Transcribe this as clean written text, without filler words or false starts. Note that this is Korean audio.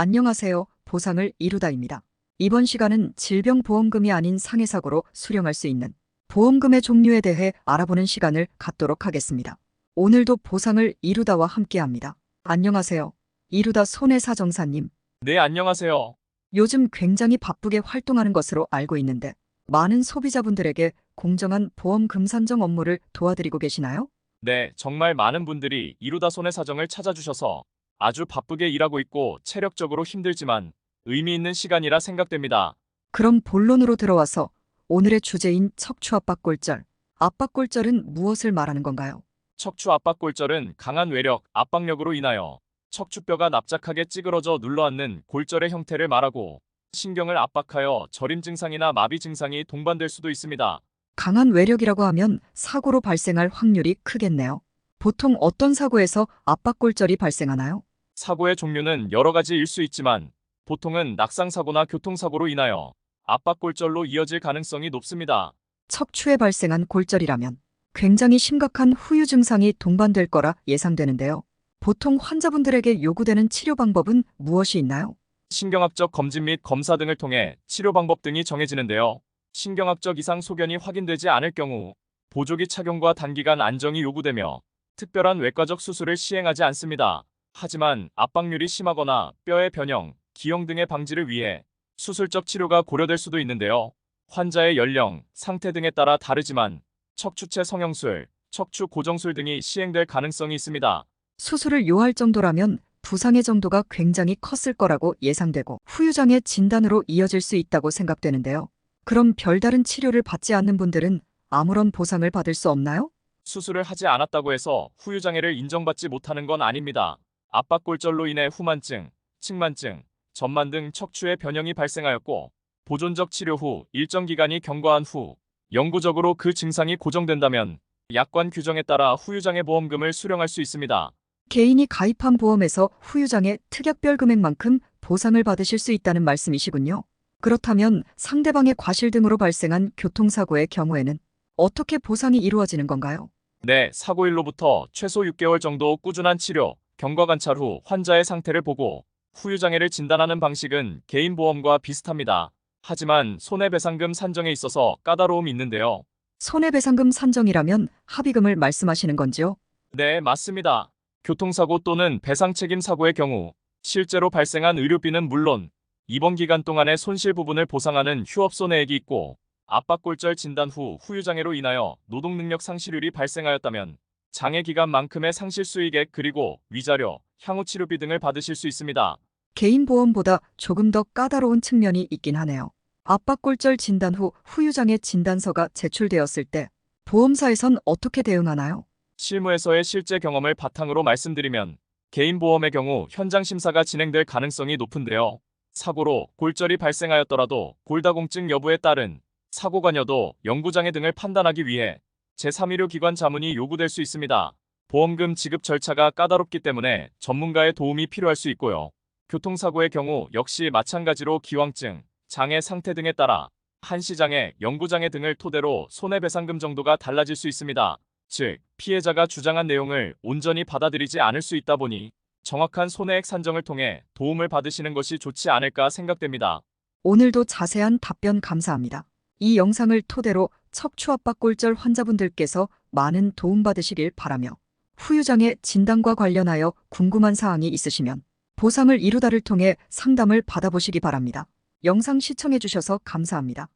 안녕하세요. 보상을 이루다입니다. 이번 시간은 질병보험금이 아닌 상해사고로 수령할 수 있는 보험금의 종류에 대해 알아보는 시간을 갖도록 하겠습니다. 오늘도 보상을 이루다와 함께합니다. 안녕하세요. 이루다 손해사정사님. 네, 안녕하세요. 요즘 굉장히 바쁘게 활동하는 것으로 알고 있는데 많은 소비자분들에게 공정한 보험금 산정 업무를 도와드리고 계시나요? 네, 정말 많은 분들이 이루다 손해 사정을 찾아주셔서 아주 바쁘게 일하고 있고 체력적으로 힘들지만 의미 있는 시간이라 생각됩니다. 그럼 본론으로 들어와서 오늘의 주제인 척추압박골절. 압박골절은 무엇을 말하는 건가요? 척추 압박골절은 강한 외력, 압박력으로 인하여 척추뼈가 납작하게 찌그러져 눌러앉는 골절의 형태를 말하고 신경을 압박하여 저림 증상이나 마비 증상이 동반될 수도 있습니다. 강한 외력이라고 하면 사고로 발생할 확률이 크겠네요. 보통 어떤 사고에서 압박골절이 발생하나요? 사고의 종류는 여러 가지일 수 있지만 보통은 낙상사고나 교통사고로 인하여 압박골절로 이어질 가능성이 높습니다. 척추에 발생한 골절이라면 굉장히 심각한 후유 증상이 동반될 거라 예상되는데요. 보통 환자분들에게 요구되는 치료 방법은 무엇이 있나요? 신경학적 검진 및 검사 등을 통해 치료 방법 등이 정해지는데요. 신경학적 이상 소견이 확인되지 않을 경우 보조기 착용과 단기간 안정이 요구되며 특별한 외과적 수술을 시행하지 않습니다. 하지만 압박률이 심하거나 뼈의 변형, 기형 등의 방지를 위해 수술적 치료가 고려될 수도 있는데요. 환자의 연령, 상태 등에 따라 다르지만 척추체 성형술, 척추 고정술 등이 시행될 가능성이 있습니다. 수술을 요할 정도라면 부상의 정도가 굉장히 컸을 거라고 예상되고 후유장애 진단으로 이어질 수 있다고 생각되는데요. 그럼 별다른 치료를 받지 않는 분들은 아무런 보상을 받을 수 없나요? 수술을 하지 않았다고 해서 후유장애를 인정받지 못하는 건 아닙니다. 압박골절로 인해 후만증, 측만증, 전만 등 척추의 변형이 발생하였고 보존적 치료 후 일정 기간이 경과한 후 영구적으로 그 증상이 고정된다면 약관 규정에 따라 후유장애 보험금을 수령할 수 있습니다. 개인이 가입한 보험에서 후유장애 특약별 금액만큼 보상을 받으실 수 있다는 말씀이시군요. 그렇다면 상대방의 과실 등으로 발생한 교통사고의 경우에는 어떻게 보상이 이루어지는 건가요? 네, 사고일로부터 최소 6개월 정도 꾸준한 치료, 경과 관찰 후 환자의 상태를 보고 후유장애를 진단하는 방식은 개인 보험과 비슷합니다. 하지만 손해배상금 산정에 있어서 까다로움이 있는데요. 손해배상금 산정이라면 합의금을 말씀하시는 건지요? 네, 맞습니다. 교통사고 또는 배상책임 사고의 경우 실제로 발생한 의료비는 물론 입원 기간 동안의 손실 부분을 보상하는 휴업손해액이 있고 압박골절 진단 후 후유장애로 인하여 노동능력 상실률이 발생하였다면 장애 기간만큼의 상실 수익액 그리고 위자료, 향후 치료비 등을 받으실 수 있습니다. 개인 보험보다 조금 더 까다로운 측면이 있긴 하네요. 압박골절 진단 후 후유장애 진단서가 제출되었을 때 보험사에선 어떻게 대응하나요? 실무에서의 실제 경험을 바탕으로 말씀드리면 개인 보험의 경우 현장 심사가 진행될 가능성이 높은데요. 사고로 골절이 발생하였더라도 골다공증 여부에 따른 사고 관여도, 영구장애 등을 판단하기 위해 제3의료 기관 자문이 요구될 수 있습니다. 보험금 지급 절차가 까다롭기 때문에 전문가의 도움이 필요할 수 있고요. 교통사고의 경우 역시 마찬가지로 기왕증, 장애 상태 등에 따라 한시장애, 영구장애 등을 토대로 손해배상금 정도가 달라질 수 있습니다. 즉, 피해자가 주장한 내용을 온전히 받아들이지 않을 수 있다 보니 정확한 손해액 산정을 통해 도움을 받으시는 것이 좋지 않을까 생각됩니다. 오늘도 자세한 답변 감사합니다. 이 영상을 토대로 척추압박골절 환자분들께서 많은 도움받으시길 바라며 후유장애 진단과 관련하여 궁금한 사항이 있으시면 보상을 이루다를 통해 상담을 받아보시기 바랍니다. 영상 시청해주셔서 감사합니다.